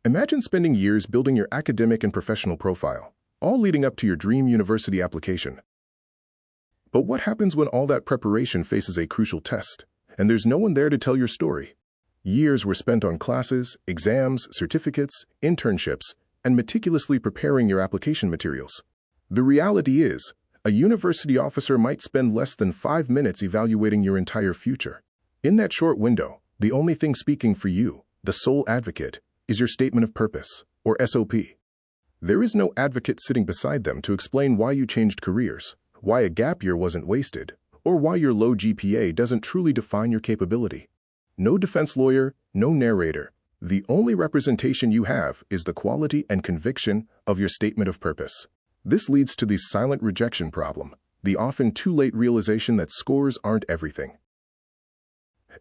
Imagine spending years building your academic and professional profile, all leading up to your dream university application. But what happens when all that preparation faces a crucial test, and there's no one there to tell your story? Years were spent on classes, exams, certificates, internships, and meticulously preparing your application materials. The reality is, a university officer might spend less than 5 minutes evaluating your entire future. In that short window, the only thing speaking for you, the sole advocate, is your statement of purpose, or SOP. There is no advocate sitting beside them to explain why you changed careers, why a gap year wasn't wasted, or why your low GPA doesn't truly define your capability. No defense lawyer, no narrator. The only representation you have is the quality and conviction of your statement of purpose. This leads to the silent rejection problem, the often too late realization that scores aren't everything.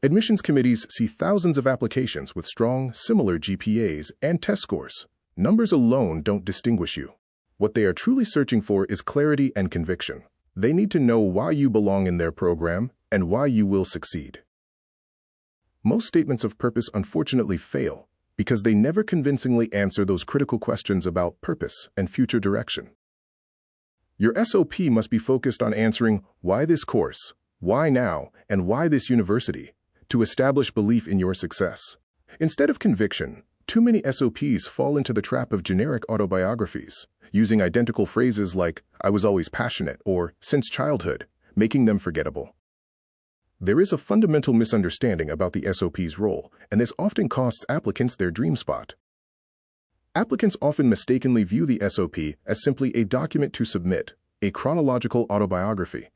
Admissions committees see thousands of applications with strong, similar GPAs and test scores. Numbers alone don't distinguish you. What they are truly searching for is clarity and conviction. They need to know why you belong in their program and why you will succeed. Most statements of purpose unfortunately fail because they never convincingly answer those critical questions about purpose and future direction. Your SOP must be focused on answering why this course, why now, and why this university, to establish belief in your success. Instead of conviction, too many SOPs fall into the trap of generic autobiographies, using identical phrases like, "I was always passionate," or "since childhood," making them forgettable. There is a fundamental misunderstanding about the SOP's role, and this often costs applicants their dream spot. Applicants often mistakenly view the SOP as simply a document to submit, a chronological autobiography.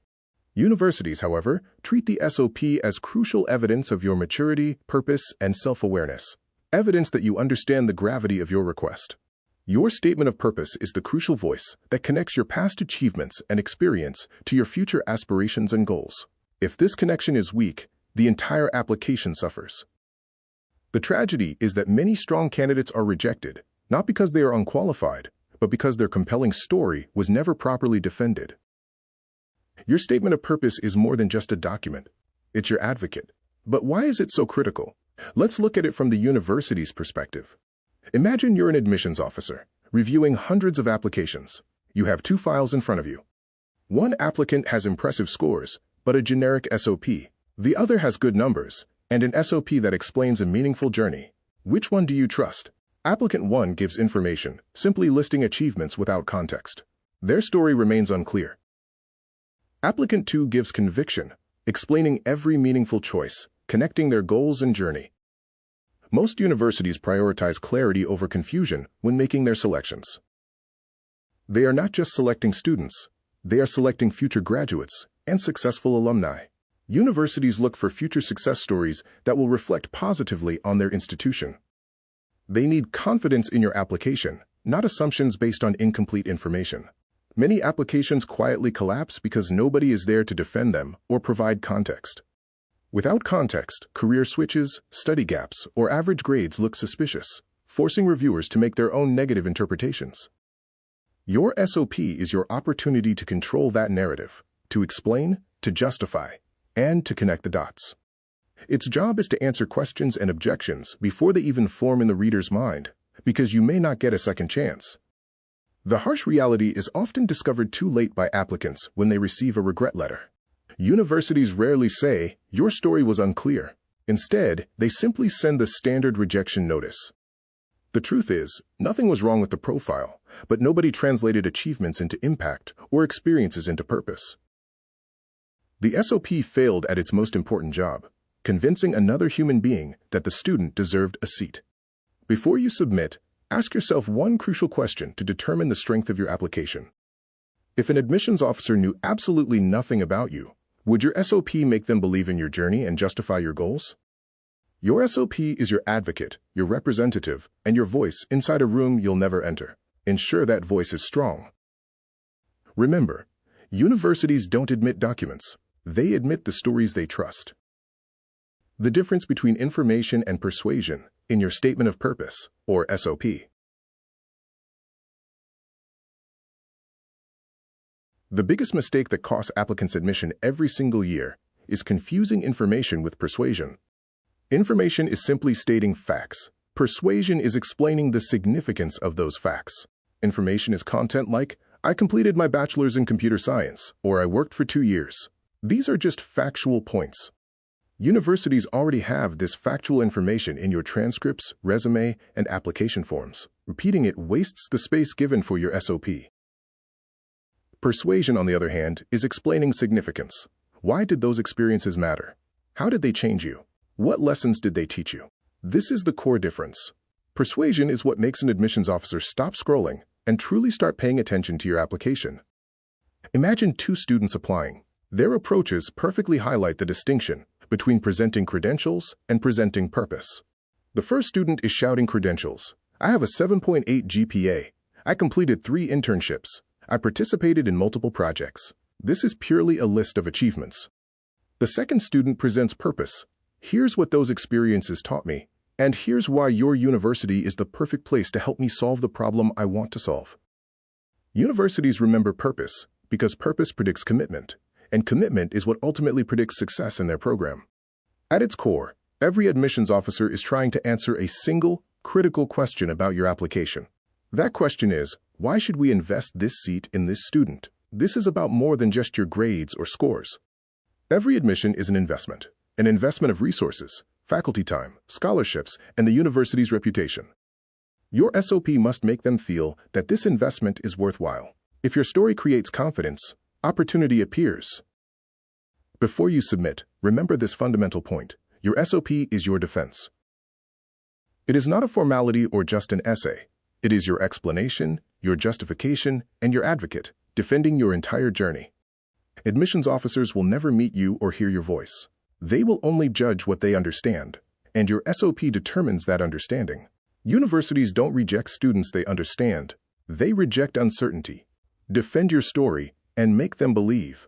Universities, however, treat the SOP as crucial evidence of your maturity, purpose, and self-awareness, evidence that you understand the gravity of your request. Your statement of purpose is the crucial voice that connects your past achievements and experience to your future aspirations and goals. If this connection is weak, the entire application suffers. The tragedy is that many strong candidates are rejected, not because they are unqualified, but because their compelling story was never properly defended. Your statement of purpose is more than just a document. It's your advocate. But why is it so critical? Let's look at it from the university's perspective. Imagine you're an admissions officer, reviewing hundreds of applications. You have 2 files in front of you. One applicant has impressive scores, but a generic SOP. The other has good numbers, and an SOP that explains a meaningful journey. Which one do you trust? Applicant 1 gives information, simply listing achievements without context. Their story remains unclear. Applicant 2 gives conviction, explaining every meaningful choice, connecting their goals and journey. Most universities prioritize clarity over confusion when making their selections. They are not just selecting students, they are selecting future graduates and successful alumni. Universities look for future success stories that will reflect positively on their institution. They need confidence in your application, not assumptions based on incomplete information. Many applications quietly collapse because nobody is there to defend them or provide context. Without context, career switches, study gaps, or average grades look suspicious, forcing reviewers to make their own negative interpretations. Your SOP is your opportunity to control that narrative, to explain, to justify, and to connect the dots. Its job is to answer questions and objections before they even form in the reader's mind, because you may not get a second chance. The harsh reality is often discovered too late by applicants when they receive a regret letter. Universities rarely say, "Your story was unclear." Instead, they simply send the standard rejection notice. The truth is, nothing was wrong with the profile, but nobody translated achievements into impact or experiences into purpose. The SOP failed at its most important job, convincing another human being that the student deserved a seat. Before you submit, ask yourself one crucial question to determine the strength of your application. If an admissions officer knew absolutely nothing about you, would your SOP make them believe in your journey and justify your goals? Your SOP is your advocate, your representative, and your voice inside a room you'll never enter. Ensure that voice is strong. Remember, universities don't admit documents. They admit the stories they trust. The difference between information and persuasion in your statement of purpose, or SOP. The biggest mistake that costs applicants admission every single year is confusing information with persuasion. Information is simply stating facts. Persuasion is explaining the significance of those facts. Information is content like, I completed my bachelor's in computer science, or I worked for 2 years. These are just factual points. Universities already have this factual information in your transcripts, resume, and application forms. Repeating it wastes the space given for your SOP. Persuasion, on the other hand, is explaining significance. Why did those experiences matter? How did they change you? What lessons did they teach you? This is the core difference. Persuasion is what makes an admissions officer stop scrolling and truly start paying attention to your application. Imagine 2 students applying. Their approaches perfectly highlight the distinction between presenting credentials and presenting purpose. The first student is shouting credentials. I have a 7.8 GPA. I completed 3 internships. I participated in multiple projects. This is purely a list of achievements. The second student presents purpose. Here's what those experiences taught me, and here's why your university is the perfect place to help me solve the problem I want to solve. Universities remember purpose because purpose predicts commitment, and commitment is what ultimately predicts success in their program. At its core, every admissions officer is trying to answer a single, critical question about your application. That question is, why should we invest this seat in this student? This is about more than just your grades or scores. Every admission is an investment of resources, faculty time, scholarships, and the university's reputation. Your SOP must make them feel that this investment is worthwhile. If your story creates confidence, opportunity appears. Before you submit, remember this fundamental point. Your SOP is your defense. It is not a formality or just an essay. It is your explanation, your justification, and your advocate, defending your entire journey. Admissions officers will never meet you or hear your voice. They will only judge what they understand, and your SOP determines that understanding. Universities don't reject students they understand. They reject uncertainty. Defend your story and make them believe.